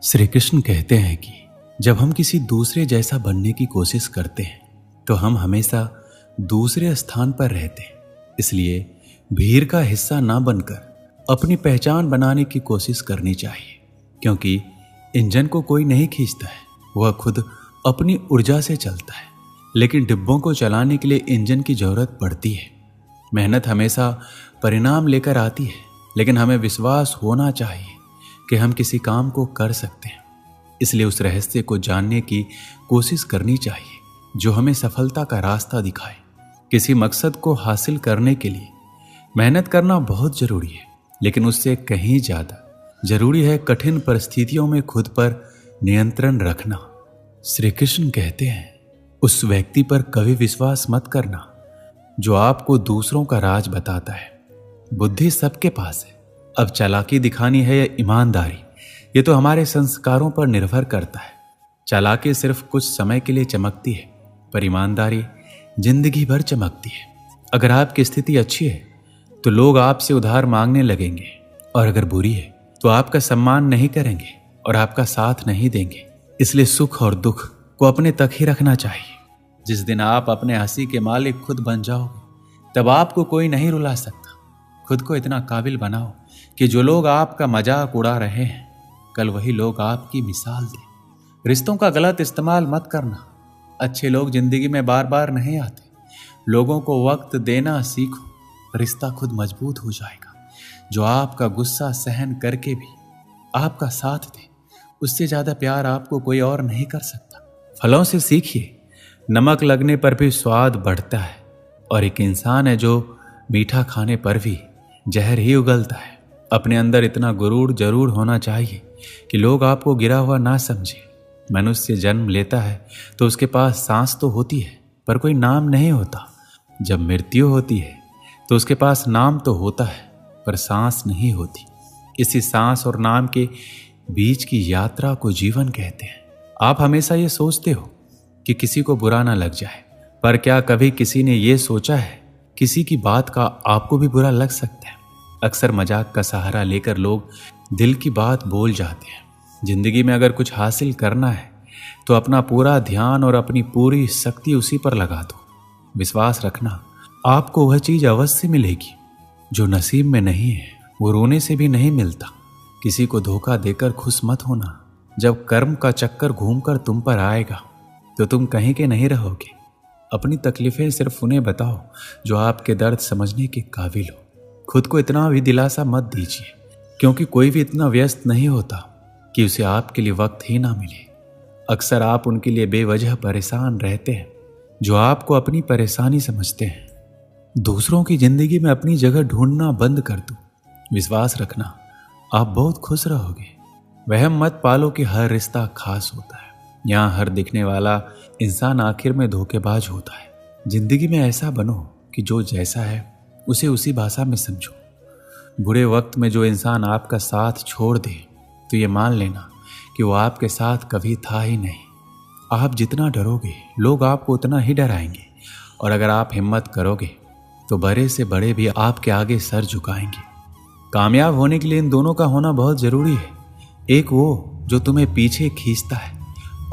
श्री कृष्ण कहते हैं कि जब हम किसी दूसरे जैसा बनने की कोशिश करते हैं तो हम हमेशा दूसरे स्थान पर रहते हैं। इसलिए भीड़ का हिस्सा ना बनकर अपनी पहचान बनाने की कोशिश करनी चाहिए, क्योंकि इंजन को कोई नहीं खींचता है, वह खुद अपनी ऊर्जा से चलता है। लेकिन डिब्बों को चलाने के लिए इंजन की जरूरत पड़ती है। मेहनत हमेशा परिणाम लेकर आती है, लेकिन हमें विश्वास होना चाहिए कि हम किसी काम को कर सकते हैं। इसलिए उस रहस्य को जानने की कोशिश करनी चाहिए जो हमें सफलता का रास्ता दिखाए। किसी मकसद को हासिल करने के लिए मेहनत करना बहुत जरूरी है, लेकिन उससे कहीं ज्यादा जरूरी है कठिन परिस्थितियों में खुद पर नियंत्रण रखना। श्री कृष्ण कहते हैं, उस व्यक्ति पर कभी विश्वास मत करना जो आपको दूसरों का राज बताता है। बुद्धि सबके पास है, अब चालाकी दिखानी है या ईमानदारी, ये तो हमारे संस्कारों पर निर्भर करता है। चालाकी सिर्फ कुछ समय के लिए चमकती है, पर ईमानदारी जिंदगी भर चमकती है। अगर आपकी स्थिति अच्छी है तो लोग आपसे उधार मांगने लगेंगे, और अगर बुरी है तो आपका सम्मान नहीं करेंगे और आपका साथ नहीं देंगे। इसलिए सुख और दुख को अपने तक ही रखना चाहिए। जिस दिन आप अपने हंसी के मालिक खुद बन जाओगे, तब आपको कोई नहीं रुला सकता। खुद को इतना काबिल बनाओ कि जो लोग आपका मजाक उड़ा रहे हैं, कल वही लोग आपकी मिसाल दें। रिश्तों का गलत इस्तेमाल मत करना। अच्छे लोग जिंदगी में बार बार नहीं आते। लोगों को वक्त देना सीखो, रिश्ता खुद मजबूत हो जाएगा। जो आपका गुस्सा सहन करके भी आपका साथ दे, उससे ज्यादा प्यार आपको कोई और नहीं कर सकता। फलों से सीखिए, नमक लगने पर भी स्वाद बढ़ता है, और एक इंसान है जो मीठा खाने पर भी जहर ही उगलता है। अपने अंदर इतना गुरूर जरूर होना चाहिए कि लोग आपको गिरा हुआ ना समझे। मनुष्य जन्म लेता है तो उसके पास सांस तो होती है, पर कोई नाम नहीं होता। जब मृत्यु होती है तो उसके पास नाम तो होता है, पर सांस नहीं होती। इसी सांस और नाम के बीच की यात्रा को जीवन कहते हैं। आप हमेशा ये सोचते हो कि किसी को बुरा ना लग जाए, पर क्या कभी किसी ने ये सोचा है किसी की बात का आपको भी बुरा लग सकता है? अक्सर मजाक का सहारा लेकर लोग दिल की बात बोल जाते हैं। जिंदगी में अगर कुछ हासिल करना है तो अपना पूरा ध्यान और अपनी पूरी शक्ति उसी पर लगा दो। विश्वास रखना, आपको वह चीज अवश्य मिलेगी जो नसीब में नहीं है। वो रोने से भी नहीं मिलता। किसी को धोखा देकर खुश मत होना। जब कर्म का चक्कर घूमकर तुम पर आएगा तो तुम कहीं के नहीं रहोगे। अपनी तकलीफें सिर्फ उन्हें बताओ जो आपके दर्द समझने के काबिल हो। खुद को इतना भी दिलासा मत दीजिए, क्योंकि कोई भी इतना व्यस्त नहीं होता कि उसे आपके लिए वक्त ही ना मिले। अक्सर आप उनके लिए बेवजह परेशान रहते हैं जो आपको अपनी परेशानी समझते हैं। दूसरों की जिंदगी में अपनी जगह ढूंढना बंद कर दो। विश्वास रखना, आप बहुत खुश रहोगे। वहम मत पालो कि हर रिश्ता खास होता है। यहाँ हर दिखने वाला इंसान आखिर में धोखेबाज होता है। जिंदगी में ऐसा बनो कि जो जैसा है उसे उसी भाषा में समझो। बुरे वक्त में जो इंसान आपका साथ छोड़ दे तो ये मान लेना कि वो आपके साथ कभी था ही नहीं। आप जितना डरोगे लोग आपको उतना ही डराएंगे, और अगर आप हिम्मत करोगे तो बड़े से बड़े भी आपके आगे सर झुकाएंगे। कामयाब होने के लिए इन दोनों का होना बहुत जरूरी है। एक वो जो तुम्हें पीछे खींचता है,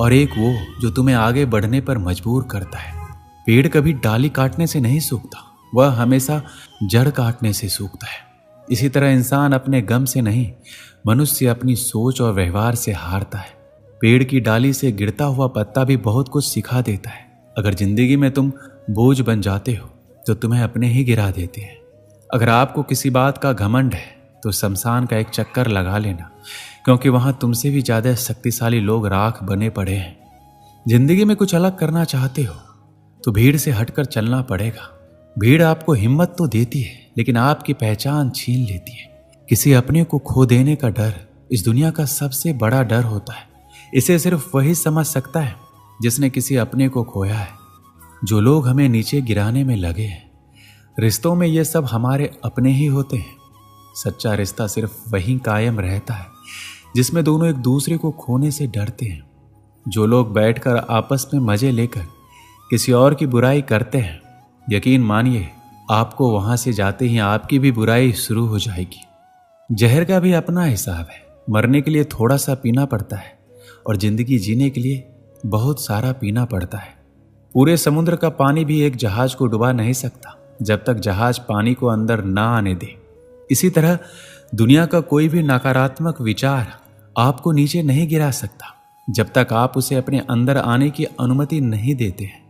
और एक वो जो तुम्हें आगे बढ़ने पर मजबूर करता है। पेड़ कभी डाली काटने से नहीं सूखता, वह हमेशा जड़ काटने से सूखता है। इसी तरह इंसान अपने गम से नहीं, मनुष्य अपनी सोच और व्यवहार से हारता है। पेड़ की डाली से गिरता हुआ पत्ता भी बहुत कुछ सिखा देता है। अगर जिंदगी में तुम बोझ बन जाते हो तो तुम्हें अपने ही गिरा देते हैं। अगर आपको किसी बात का घमंड है तो शमशान का एक चक्कर लगा लेना, क्योंकि वहां तुमसे भी ज्यादा शक्तिशाली लोग राख बने पड़े हैं। जिंदगी में कुछ अलग करना चाहते हो तो भीड़ से हटकर चलना पड़ेगा। भीड़ आपको हिम्मत तो देती है, लेकिन आपकी पहचान छीन लेती है। किसी अपने को खो देने का डर इस दुनिया का सबसे बड़ा डर होता है। इसे सिर्फ वही समझ सकता है जिसने किसी अपने को खोया है। जो लोग हमें नीचे गिराने में लगे हैं, रिश्तों में ये सब हमारे अपने ही होते हैं। सच्चा रिश्ता सिर्फ वही कायम रहता है जिसमें दोनों एक दूसरे को खोने से डरते हैं। जो लोग बैठकर आपस में मजे लेकर किसी और की बुराई करते हैं, यकीन मानिए आपको वहां से जाते ही आपकी भी बुराई शुरू हो जाएगी। जहर का भी अपना हिसाब है। मरने के लिए थोड़ा सा पीना पड़ता है और जिंदगी जीने के लिए बहुत सारा पीना पड़ता है। पूरे समुद्र का पानी भी एक जहाज को डुबा नहीं सकता जब तक जहाज पानी को अंदर ना आने दे। इसी तरह दुनिया का कोई भी नकारात्मक विचार आपको नीचे नहीं गिरा सकता जब तक आप उसे अपने अंदर आने की अनुमति नहीं देते हैं।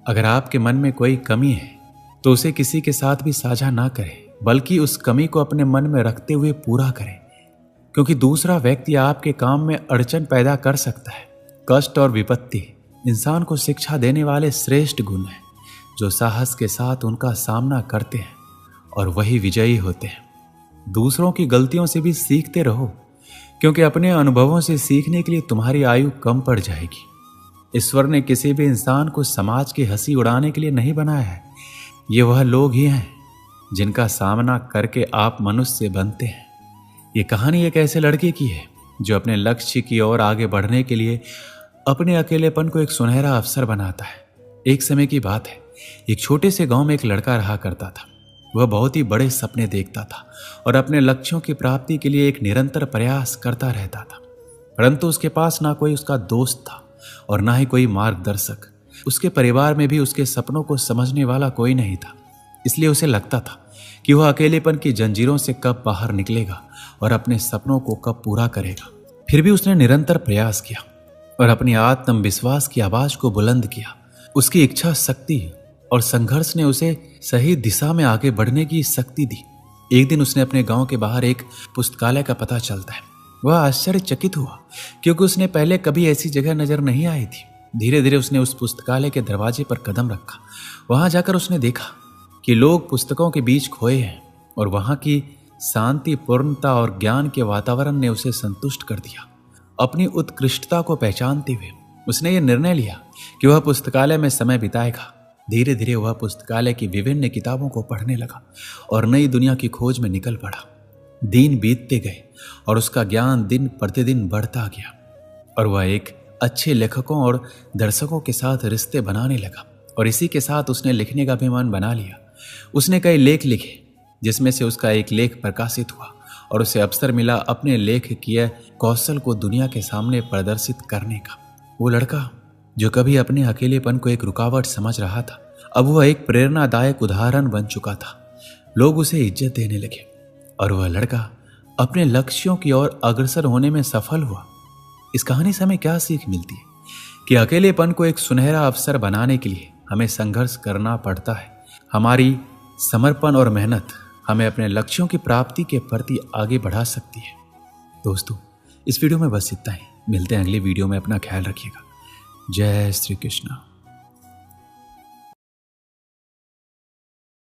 अगर आपके मन में कोई कमी है तो उसे किसी के साथ भी साझा ना करें, बल्कि उस कमी को अपने मन में रखते हुए पूरा करें, क्योंकि दूसरा व्यक्ति आपके काम में अड़चन पैदा कर सकता है। कष्ट और विपत्ति इंसान को शिक्षा देने वाले श्रेष्ठ गुण हैं जो साहस के साथ उनका सामना करते हैं और वही विजयी होते हैं। दूसरों की गलतियों से भी सीखते रहो, क्योंकि अपने अनुभवों से सीखने के लिए तुम्हारी आयु कम पड़ जाएगी। ईश्वर ने किसी भी इंसान को समाज की हंसी उड़ाने के लिए नहीं बनाया है। ये वह लोग ही हैं जिनका सामना करके आप मनुष्य बनते हैं। ये कहानी एक ऐसे लड़के की है जो अपने लक्ष्य की ओर आगे बढ़ने के लिए अपने अकेलेपन को एक सुनहरा अवसर बनाता है। एक समय की बात है, एक छोटे से गांव में एक लड़का रहा करता था। वह बहुत ही बड़े सपने देखता था और अपने लक्ष्यों की प्राप्ति के लिए एक निरंतर प्रयास करता रहता था, परंतु उसके पास ना कोई उसका दोस्त था और ना ही कोई मार्गदर्शक। उसके परिवार में भी उसके सपनों को समझने वाला कोई नहीं था। इसलिए उसे लगता था कि वह अकेलेपन की जंजीरों से कब बाहर निकलेगा और अपने सपनों को कब पूरा करेगा। फिर भी उसने निरंतर प्रयास किया और अपनी आत्मविश्वास की आवाज को बुलंद किया। उसकी इच्छा शक्ति और संघर्ष ने उसे सही दिशा में आगे बढ़ने की शक्ति दी। एक दिन उसने अपने गांव के बाहर एक पुस्तकालय का पता चलता है। वह आश्चर्यचकित हुआ क्योंकि उसने पहले कभी ऐसी जगह नजर नहीं आई थी। धीरे धीरे उसने उस पुस्तकालय के दरवाजे पर कदम रखा। वहां जाकर उसने देखा कि लोग पुस्तकों के बीच खोए हैं और वहां की शांति, पूर्णता और ज्ञान के वातावरण ने उसे संतुष्ट कर दिया। अपनी उत्कृष्टता को पहचानते हुए उसने ये निर्णय लिया कि वह पुस्तकालय में समय बिताएगा। धीरे धीरे वह पुस्तकालय की विभिन्न किताबों को पढ़ने लगा और नई दुनिया की खोज में निकल पड़ा। दिन बीतते गए और उसका ज्ञान दिन प्रतिदिन बढ़ता गया और वह एक अच्छे लेखकों और दर्शकों के साथ रिश्ते बनाने लगा और इसी के साथ उसने लिखने का भी मन बना लिया। उसने कई लेख लिखे, जिसमें से उसका एक लेख प्रकाशित हुआ और उसे अवसर मिला अपने लेख किए कौशल को दुनिया के सामने प्रदर्शित करने का। वो लड़का जो कभी अपने अकेलेपन को एक रुकावट समझ रहा था, अब वह एक प्रेरणादायक उदाहरण बन चुका था। लोग उसे इज्जत देने लगे और वह लड़का अपने लक्ष्यों की ओर अग्रसर होने में सफल हुआ। इस कहानी से हमें क्या सीख मिलती है कि अकेलेपन को एक सुनहरा अवसर बनाने के लिए हमें संघर्ष करना पड़ता है। हमारी समर्पण और मेहनत हमें अपने लक्ष्यों की प्राप्ति के प्रति आगे बढ़ा सकती है। दोस्तों, इस वीडियो में बस इतना ही। मिलते हैं अगली वीडियो में। अपना ख्याल रखिएगा। जय श्री कृष्ण।